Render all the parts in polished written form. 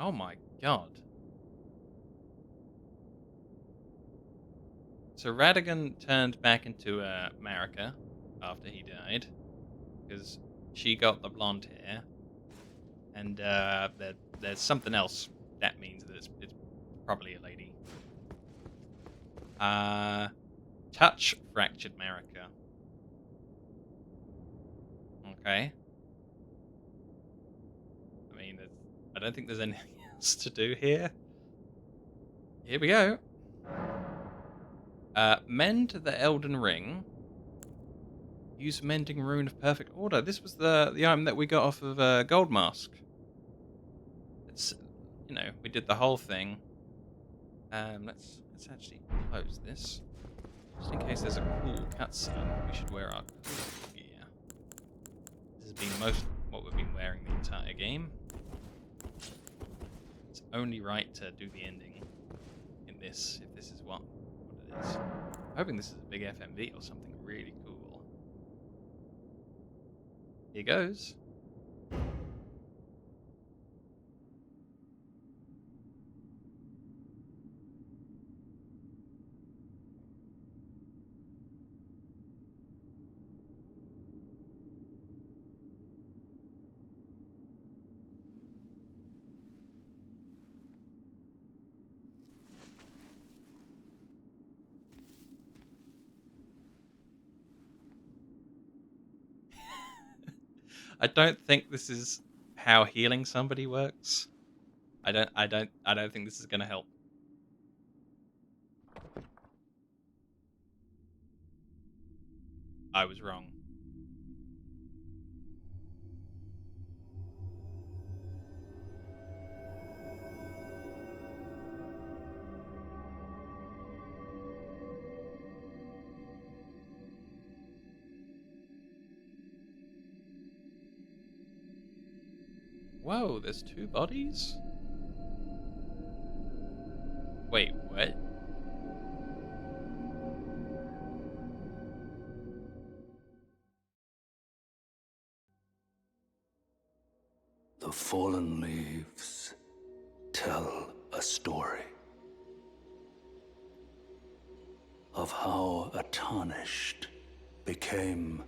Oh my god. So Radigan turned back into Marika after he died because she got the blonde hair, and there's something else that means that it's probably a lady. Touch fractured Marika. Okay. I mean, I don't think there's anything else to do here. Here we go. Mend the Elden Ring. Use Mending Rune of Perfect Order. This was the item that we got off of Gold Mask. It's, we did the whole thing. Let's actually close this. Just in case there's a cool cutscene, we should wear our cool gear. This has been most what we've been wearing the entire game. It's only right to do the ending in this, if this is what it is. I'm hoping this is a big FMV or something really cool. Here goes. I don't think this is how healing somebody works. I don't think this is gonna help. I was wrong. Whoa, there's two bodies? Wait, what? The fallen leaves tell a story of how a tarnished became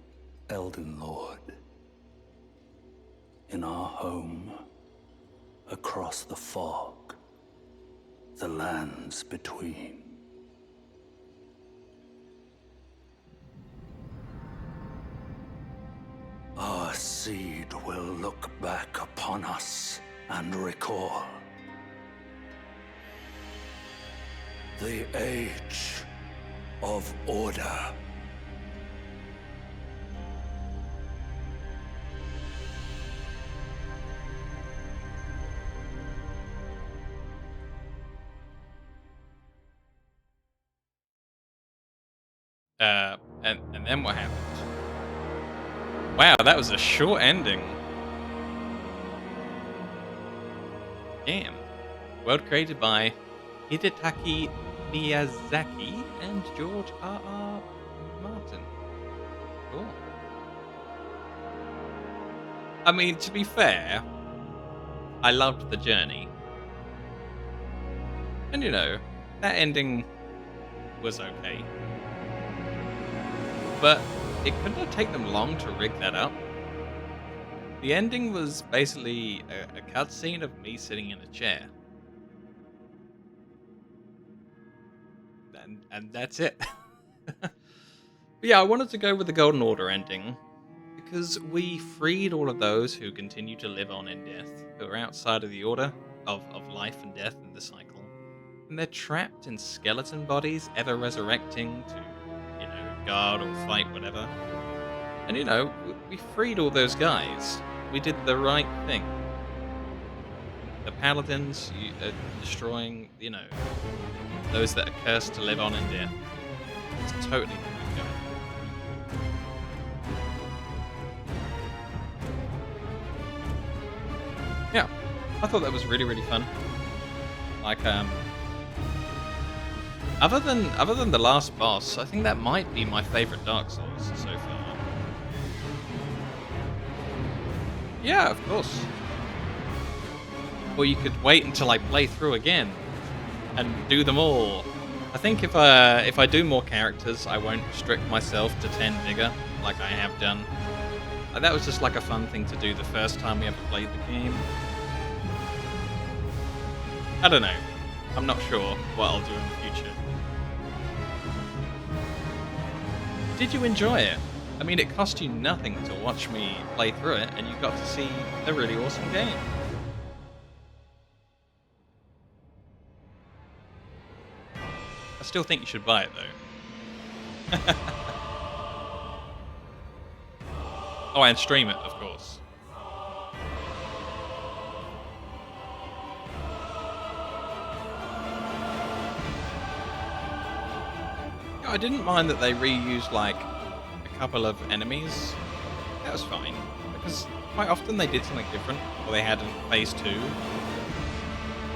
Elden Lord in our home across the fog, the lands between. Our seed will look back upon us and recall the age of order. And then what happened? Wow, that was a short ending. Damn. World created by Hidetaki Miyazaki and George R.R. Martin. Cool. I mean, to be fair, I loved the journey. And that ending was okay. But it couldn't have taken them long to rig that up. The ending was basically a cutscene of me sitting in a chair. And that's it. But yeah, I wanted to go with the Golden Order ending because we freed all of those who continue to live on in death, who are outside of the order of life and death and the cycle. And they're trapped in skeleton bodies, ever resurrecting to guard or fight, whatever. And we freed all those guys. We did the right thing. The paladins destroying, those that are cursed to live on in death. It's totally the right guy. Yeah, I thought that was really, really fun. Like, Other than the last boss, I think that might be my favorite Dark Souls so far. Yeah, of course. or you could wait until I play through again and do them all. I think if I do more characters, I won't restrict myself to 10 vigor like I have done. That was just like a fun thing to do the first time we ever played the game. I don't know. I'm not sure what I'll do in the future. Did you enjoy it? I mean, it cost you nothing to watch me play through it, and you got to see a really awesome game. I still think you should buy it, though. Oh, and stream it, of course. Yeah, I didn't mind that they reused, like, a couple of enemies. That was fine, because quite often they did something different, or they had in phase 2.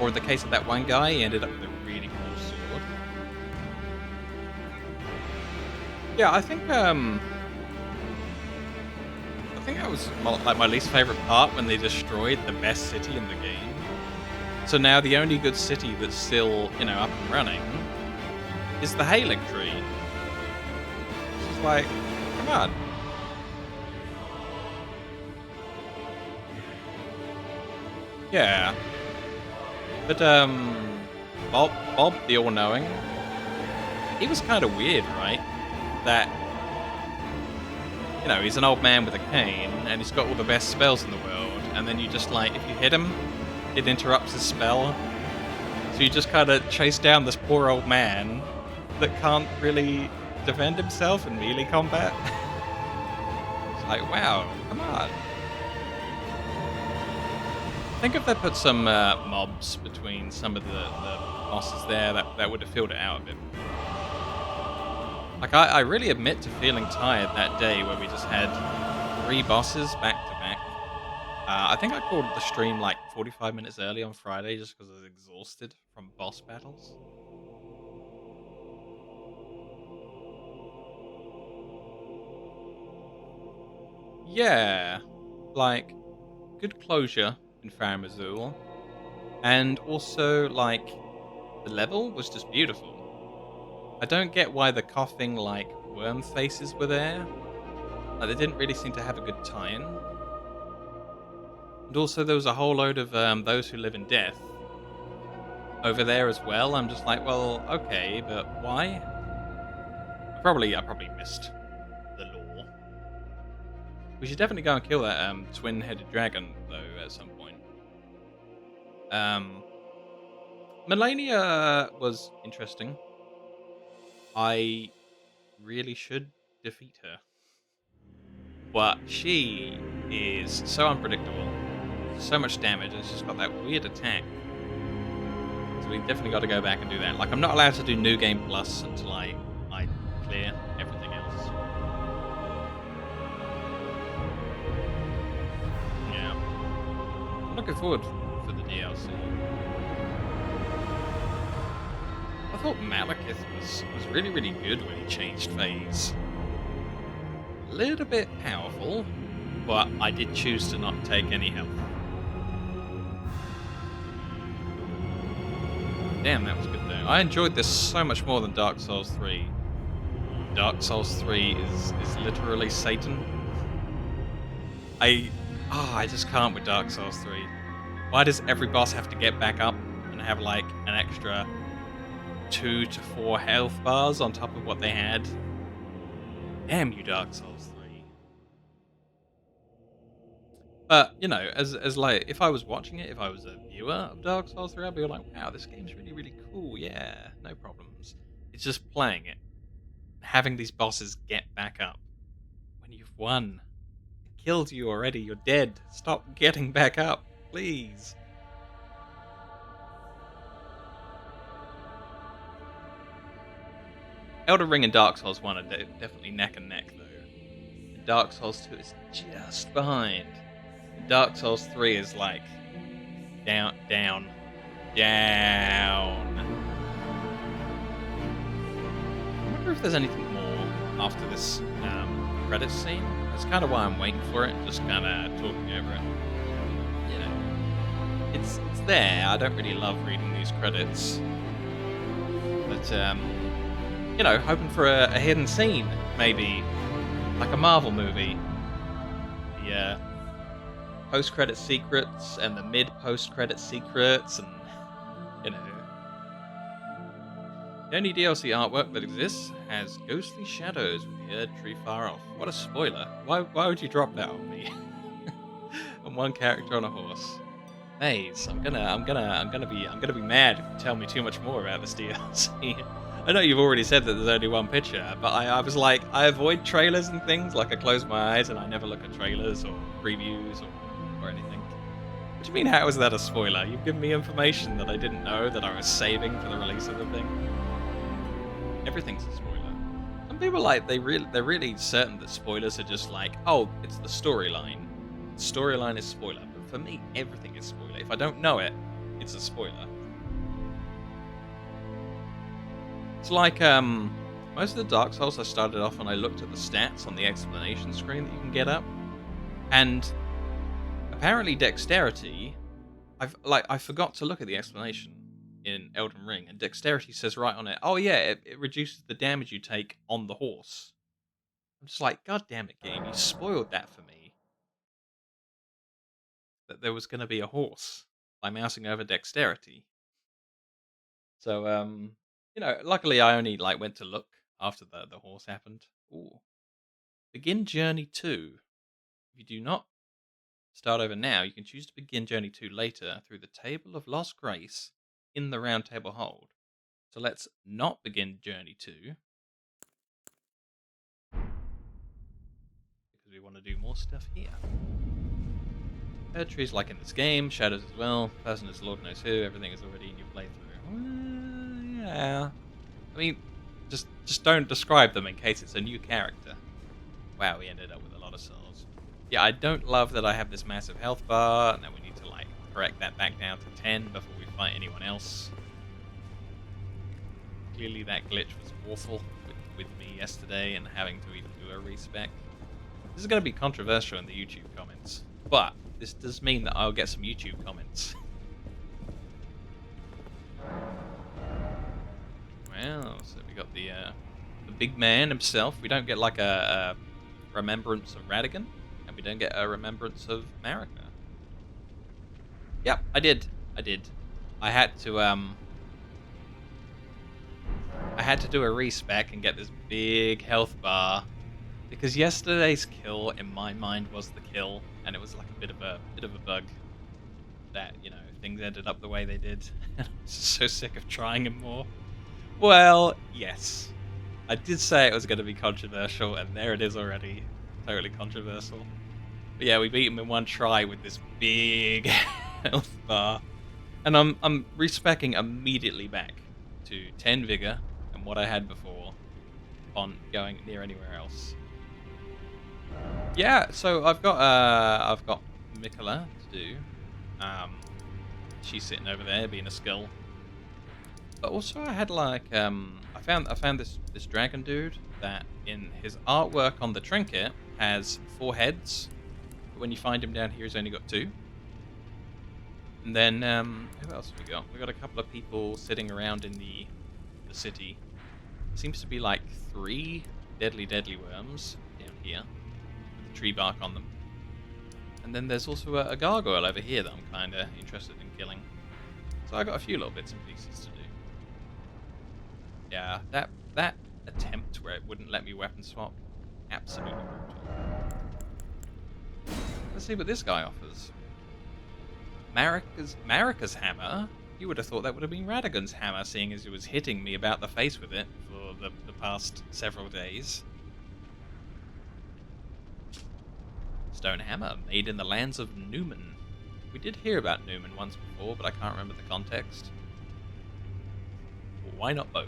Or in the case of that one guy, he ended up with a really cool sword. Yeah, I think that was like my least favorite part, when they destroyed the best city in the game. So now the only good city that's still, you know, up and running is the Halig tree. It's just like, come on. Yeah. But Bob the All-Knowing, he was kind of weird, right? That, you know, he's an old man with a cane, and he's got all the best spells in the world, and then you just, like, if you hit him, it interrupts his spell. So you just kind of chase down this poor old man that can't really defend himself in melee combat. It's like, wow, come on. I think if they put some mobs between some of the bosses there, that would have filled it out a bit. Like, I really admit to feeling tired that day where we just had 3 bosses back to back. I think I called the stream like 45 minutes early on Friday just because I was exhausted from boss battles. Yeah, like, good closure in Farum Azula, and also, like, the level was just beautiful. I don't get why the coughing, like, worm faces were there. Like, they didn't really seem to have a good tie-in. And also, there was a whole load of those who live in death over there as well. I'm just like, well, okay, but why? I probably missed the lore. We should definitely go and kill that twin-headed dragon, though, at some point. Melania was interesting. I really should defeat her. But she is so unpredictable. So much damage, and she's got that weird attack. So we definitely got to go back and do that. Like, I'm not allowed to do New Game Plus until I clear everything else. Yeah. I'm looking forward for the DLC. I thought Malekith was really, really good when he changed phase. A little bit powerful, but I did choose to not take any health. Damn, that was good though. I enjoyed this so much more than Dark Souls 3. Dark Souls 3 is literally Satan. I just can't with Dark Souls 3. Why does every boss have to get back up and have like an extra 2 to 4 health bars on top of what they had? Damn you, Dark Souls 3. But, you know, as like, if I was watching it, if I was a viewer of Dark Souls 3, I'd be like, wow, this game's really, really cool, yeah, no problems. It's just playing it. Having these bosses get back up. When you've won. They killed you already, you're dead. Stop getting back up, please. Elden Ring and Dark Souls 1 are definitely neck and neck, though. And Dark Souls 2 is just behind. And Dark Souls 3 is like down. I wonder if there's anything more after this credits scene. That's kind of why I'm waiting for it, just kind of talking over it. You know. it's there. I don't really love reading these credits, but you know, hoping for a hidden scene, maybe like a Marvel movie. The post-credit secrets and the mid-post-credit secrets, and you know, the only DLC artwork that exists has ghostly shadows with the Erd tree far off. What a spoiler! Why would you drop that on me? And one character on a horse. Maze, I'm gonna be mad if you tell me too much more about this DLC. I know you've already said that there's only one picture, but I was like, I avoid trailers and things. Like I close my eyes and I never look at trailers or previews or anything. What do you mean? How is that a spoiler? You've given me information that I didn't know that I was saving for the release of the thing. Everything's a spoiler. Some people like they're really certain that spoilers are just like, oh, it's the storyline. Storyline is spoiler, but for me, everything is spoiler. If I don't know it, it's a spoiler. It's like most of the Dark Souls I started off and I looked at the stats on the explanation screen that you can get up, and apparently dexterity. I forgot to look at the explanation in Elden Ring, and dexterity says right on it, oh yeah, it reduces the damage you take on the horse. I'm just like, god damn it, game, you spoiled that for me. That there was going to be a horse by mousing over dexterity. So, you know, luckily I only like went to look after the horse happened. Ooh. Begin Journey 2. If you do not start over now, you can choose to begin Journey 2 later through the Table of Lost Grace in the Round Table Hold. So let's not begin Journey 2. Because we want to do more stuff here. Trees like in this game, shadows as well, person is Lord knows who, everything is already in your playthrough. Yeah. I mean, just don't describe them in case it's a new character. Wow, we ended up with a lot of souls. Yeah, I don't love that I have this massive health bar, and then we need to like correct that back down to 10 before we fight anyone else. Clearly that glitch was awful with me yesterday and having to even do a respec. This is going to be controversial in the YouTube comments, but this does mean that I'll get some YouTube comments. Well, so we got the big man himself. We don't get like a remembrance of Radigan, and we don't get a remembrance of Marika. Yep, I did. I had to do a respec and get this big health bar, because yesterday's kill in my mind was the kill, and it was like a bit of a bug that, you know, things ended up the way they did. I was so sick of trying him more. Well, yes. I did say it was going to be controversial, and there it is already. Totally controversial. But yeah, we beat him in one try with this big health bar. And I'm respecking immediately back to 10 vigor and what I had before on going near anywhere else. Yeah, so I've got Mikola to do. She's sitting over there being a skull. But also I had like I found this dragon dude that in his artwork on the trinket has 4 heads. But when you find him down here, he's only got 2. And then who else have we got? We got a couple of people sitting around in the city. Seems to be like 3 deadly worms down here with the tree bark on them. And then there's also a gargoyle over here that I'm kind of interested in killing. So I got a few little bits and pieces to do. Yeah, that attempt where it wouldn't let me weapon swap, absolutely brutal. Let's see what this guy offers. Marika's hammer? You would have thought that would have been Radigan's hammer, seeing as he was hitting me about the face with it for the past several days. Stone hammer, made in the lands of Newman. We did hear about Newman once before, but I can't remember the context. Well, why not both?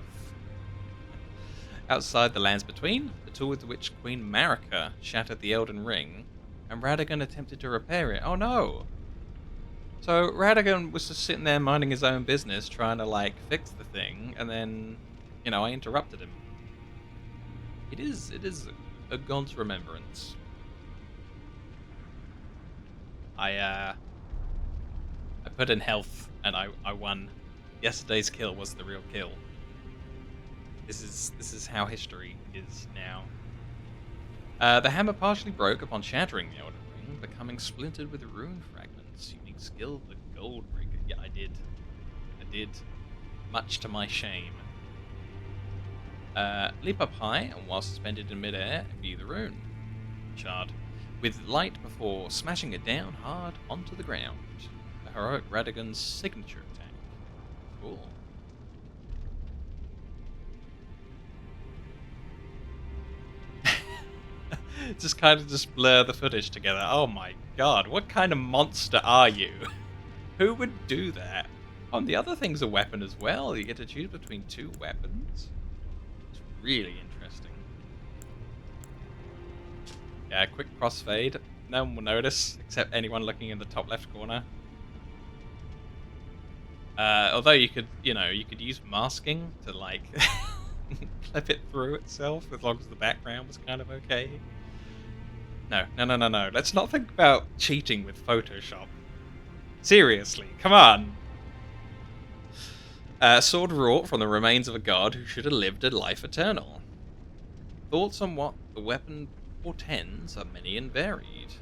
Outside the lands between, the tool with which Queen Marika shattered the Elden Ring, and Radagon attempted to repair it. Oh no! So Radagon was just sitting there minding his own business, trying to like fix the thing, and then, you know, I interrupted him. It is a god's remembrance. I put in health and I won. Yesterday's kill was the real kill. This is how history is now. The hammer partially broke upon shattering the Elden Ring, becoming splintered with rune fragments. Unique skill, the gold ring. Yeah, I did. Much to my shame. Leap up high, and while suspended in midair, view the rune shard with light before smashing it down hard onto the ground. A heroic Radagon's signature attack. Cool. Just kind of just blur the footage together. Oh my god, what kind of monster are you? Who would do that? On the other thing's a weapon as well. You get to choose between two weapons. It's really interesting. Yeah, quick crossfade. No one will notice, except anyone looking in the top left corner. Although you could use masking to like clip it through itself, as long as the background was kind of okay. No. Let's not think about cheating with Photoshop. Seriously, come on. Sword wrought from the remains of a god who should have lived a life eternal. Thoughts on what the weapon portends are many and varied.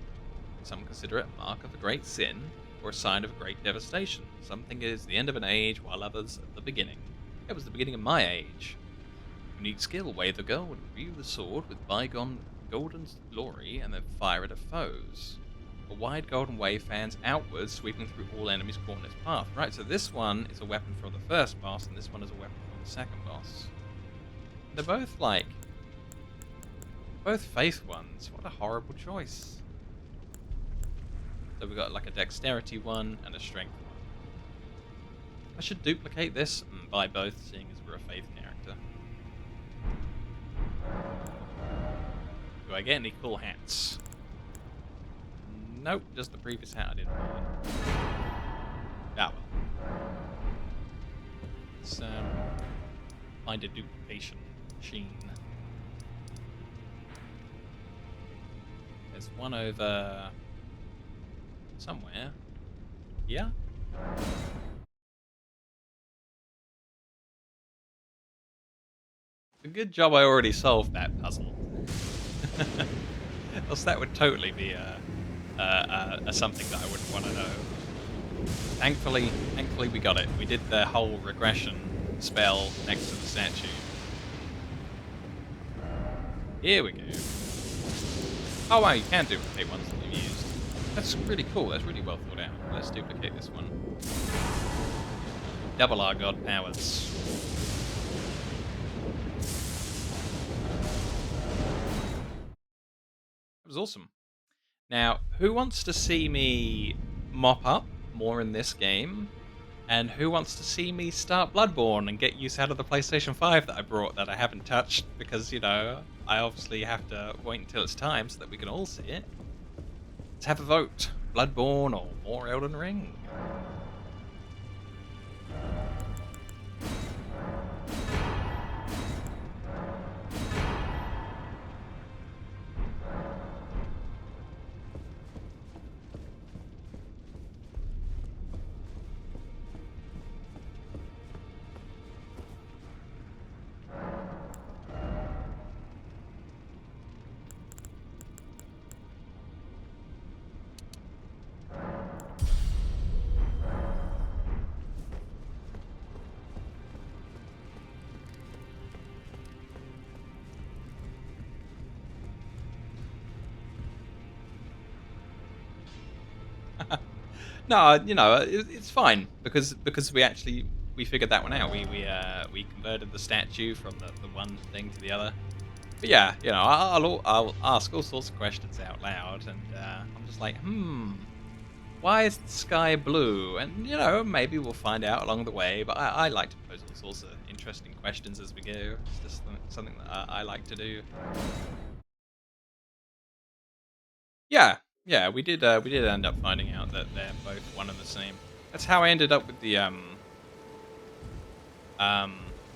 Some consider it a mark of a great sin, or a sign of great devastation. Some think it is the end of an age, while others at the beginning. It was the beginning of my age. Unique skill, weigh the gold, view the sword with bygone golden glory, and then fire it at foes. A wide golden wave fans outwards, sweeping through all enemies caught in its path. Right, so this one is a weapon for the first boss, and this one is a weapon for the second boss. They're both both faith ones. What a horrible choice. So we've got like a dexterity one and a strength one. I should duplicate this and buy both, seeing as we're a faith character. Do I get any cool hats? Nope, just the previous hat I didn't buy. Ah well. Let's find a duplication machine. There's one over somewhere. Yeah? A good job I already solved that puzzle. Else that would totally be a something that I wouldn't want to know. Thankfully we got it. We did the whole regression spell next to the statue. Here we go. Oh wow, you can duplicate ones that you've used. That's really cool. That's really well thought out. Let's duplicate this one. Double our god powers. That was awesome. Now, who wants to see me mop up more in this game? And who wants to see me start Bloodborne and get use out of the PlayStation 5 that I brought that I haven't touched? Because, you know, I obviously have to wait until it's time so that we can all see it. Let's have a vote. Bloodborne or more Elden Ring? No, you know, it's fine because we figured that one out. We converted the statue from the one thing to the other. But yeah, you know, I'll ask all sorts of questions out loud, and I'm just like, why is the sky blue? And you know, maybe we'll find out along the way. But I like to pose all sorts of interesting questions as we go. It's just something that I like to do. Yeah, we did end up finding out that they're both one and the same. That's how I ended up with the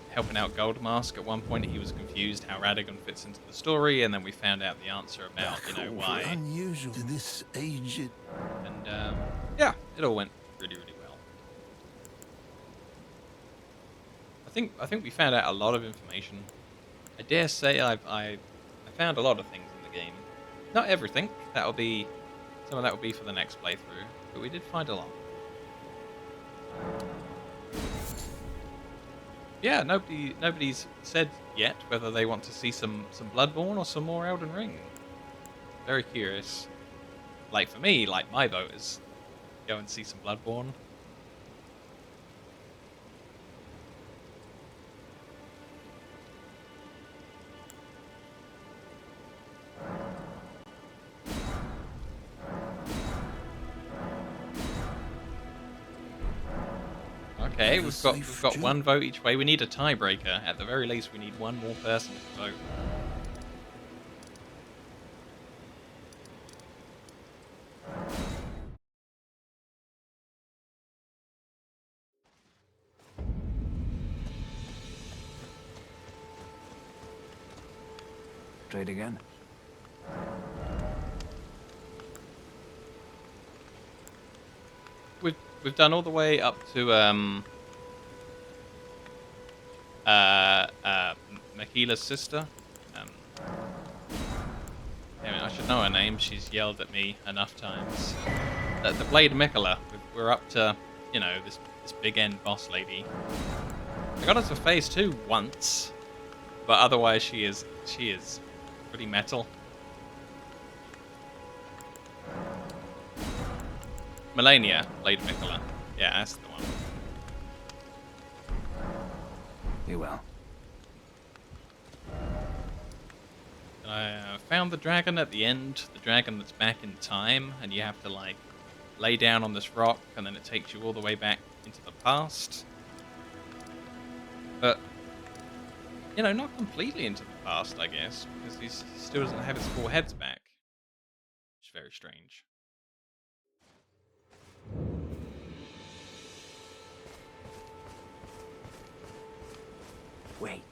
helping out Goldmask. At one point, he was confused how Radagon fits into the story, and then we found out the answer about why. Unusual to this aged. And yeah, it all went really well. I think we found out a lot of information. I dare say I found a lot of things in the game. Not everything. Some of that will be for the next playthrough, but we did find a lot. Yeah, nobody's said yet whether they want to see some Bloodborne or some more Elden Ring. Very curious. Like for me, like my vote is go and see some Bloodborne. Okay, we've got one vote each way. We need a tiebreaker. At the very least, we need one more person to vote. Trade again. We've done all the way up to Makila's sister. Damn it, I should know her name. She's yelled at me enough times. The Blade Mikula. We're up to, you know, this big end boss lady. I got her to phase 2 once, but otherwise she is pretty metal. Melania, Blade Mikula. Yeah, that's the one. Be well. I found the dragon at the end, the dragon that's back in time, and you have to, like, lay down on this rock, and then it takes you all the way back into the past. But, you know, not completely into the past, I guess, because he still doesn't have his 4 heads back. Which is very strange. Wait,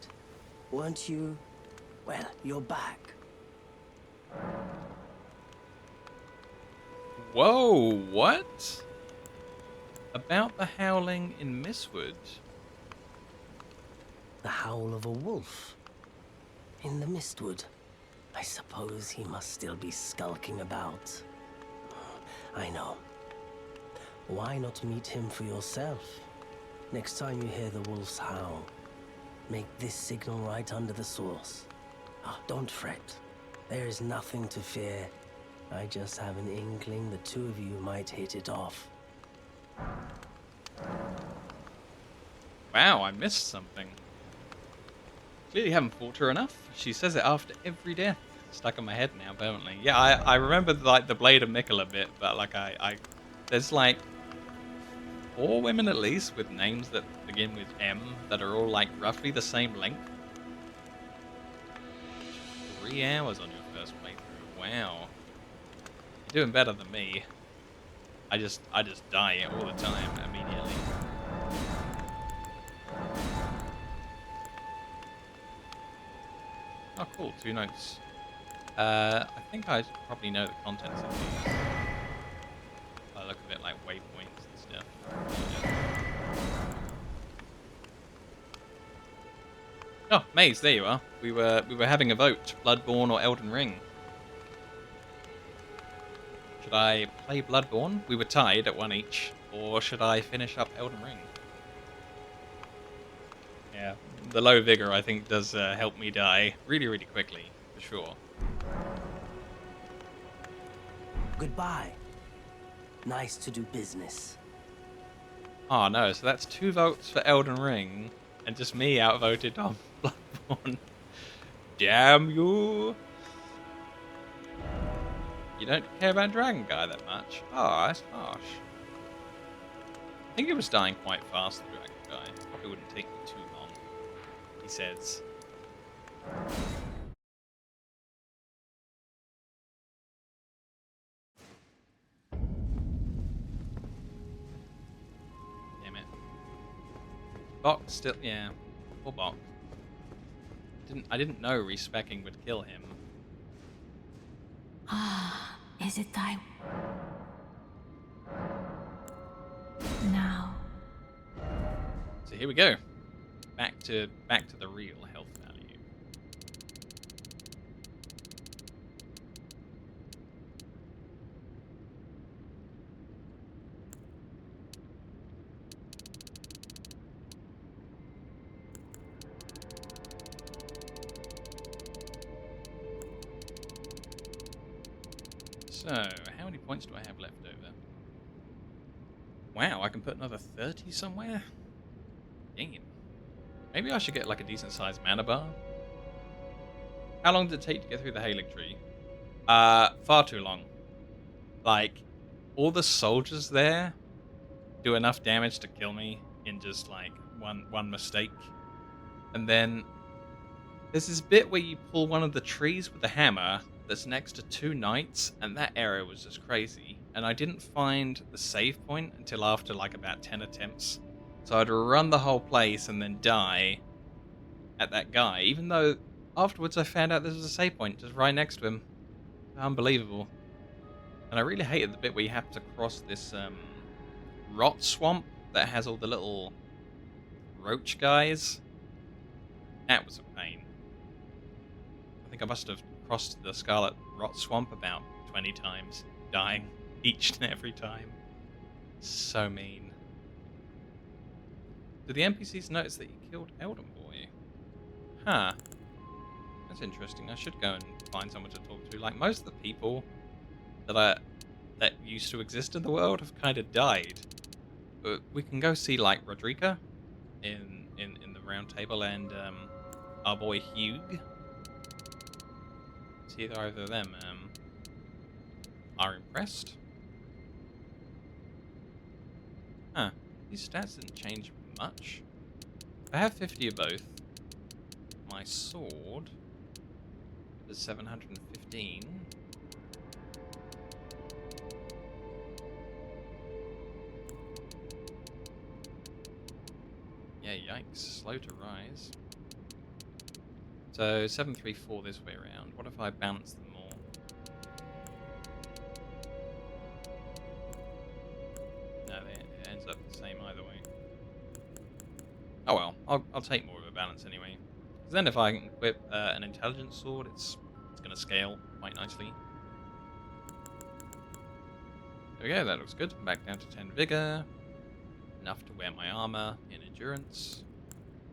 weren't you... Well, you're back. Whoa, what? About the howling in Mistwood? The howl of a wolf. In the Mistwood. I suppose he must still be skulking about. I know. Why not meet him for yourself? Next time you hear the wolf's howl, make this signal right under the source. Oh, don't fret. There is nothing to fear. I just have an inkling the two of you might hit it off. Wow, I missed something. Clearly haven't fought her enough. She says it after every death. Stuck in my head now, permanently. Yeah, I remember like the Blade of Mikula bit, but like there's like 4 women at least with names that begin with M that are all like roughly the same length. 3 hours on your first playthrough. Wow. You're doing better than me. I just die all the time immediately. Oh, cool. 2 notes. I think I probably know the contents of these. I look a bit like waypoints and stuff. Oh, Maze, there you are. We were having a vote: Bloodborne or Elden Ring. Should I play Bloodborne? We were tied at 1 each, or should I finish up Elden Ring? Yeah, the low vigor I think does help me die really, really quickly, for sure. Goodbye. Nice to do business. Oh no, so that's 2 votes for Elden Ring, and just me outvoted on Bloodborne. Damn you! You don't care about Dragon Guy that much? Oh, that's harsh. I think it was dying quite fast, the Dragon Guy. Probably wouldn't take me too long, he says. Damn it. Bok still, yeah. Poor Bok. I didn't know respecking would kill him. Ah, is it time? Now. So here we go. back to the real health value. So, how many points do I have left over? Wow, I can put another 30 somewhere? Dang it. Maybe I should get like a decent sized mana bar. How long did it take to get through the Halig tree? Far too long. Like, all the soldiers there do enough damage to kill me in just like one mistake. And then there's this bit where you pull one of the trees with the hammer that's next to 2 knights, and that area was just crazy. And I didn't find the save point until after like about 10 attempts. So I'd run the whole place and then die at that guy, even though afterwards I found out there was a save point just right next to him. Unbelievable. And I really hated the bit where you have to cross this rot swamp that has all the little roach guys. That was a pain. I think I must have crossed the Scarlet Rot Swamp about 20 times, dying each and every time. So mean. Did the NPCs notice that you killed Elden Boy? Huh. That's interesting. I should go and find someone to talk to. Like, most of the people that used to exist in the world have kind of died. But we can go see, like, Rodrika in the round table and our boy Hugh. See if either of them are impressed. Huh. These stats didn't change much. I have 50 of both. My sword is 715. Yeah, yikes. Slow to rise. So 734 this way around. What if I balance them all? No, it ends up the same either way. Oh well, I'll take more of a balance anyway. Because then if I can equip an intelligence sword, it's going to scale quite nicely. There we go, that looks good. Back down to 10 vigor. Enough to wear my armor in endurance.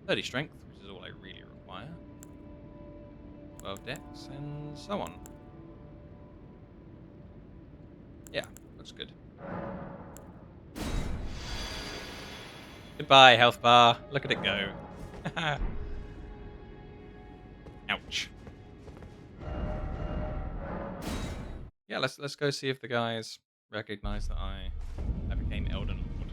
30 strength, which is all I really require. 12 dex, and so on. Yeah, looks good. Goodbye, health bar. Look at it go. Ouch. Yeah, let's go see if the guys recognize that I became Elden Lord.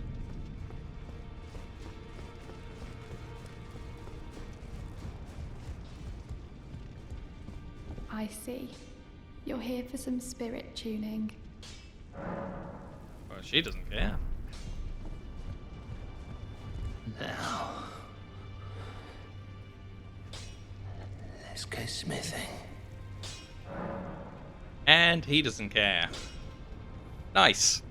I see. You're here for some spirit tuning. Well, she doesn't care. Now, let's go smithing. And he doesn't care. Nice.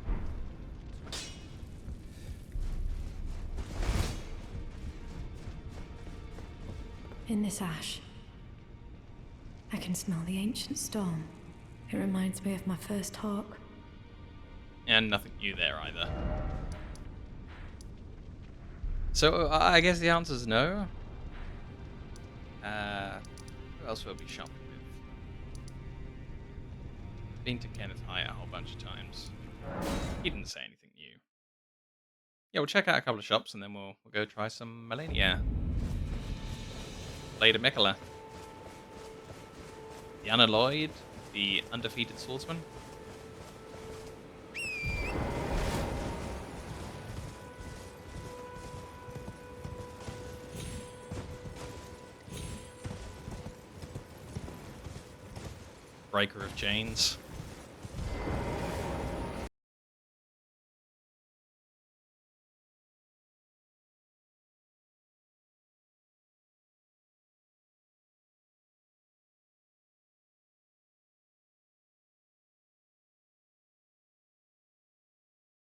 In this ash, I can smell the ancient storm. It reminds me of my first hawk. And nothing new there either. So I guess the answer is no. Who else will be shopping with? Been to Kenneth High a whole bunch of times. He didn't say anything new. Yeah, we'll check out a couple of shops and then we'll go try some Malenia. Lady Mikola. The Unalloyed, the Undefeated Swordsman. Breaker of Chains.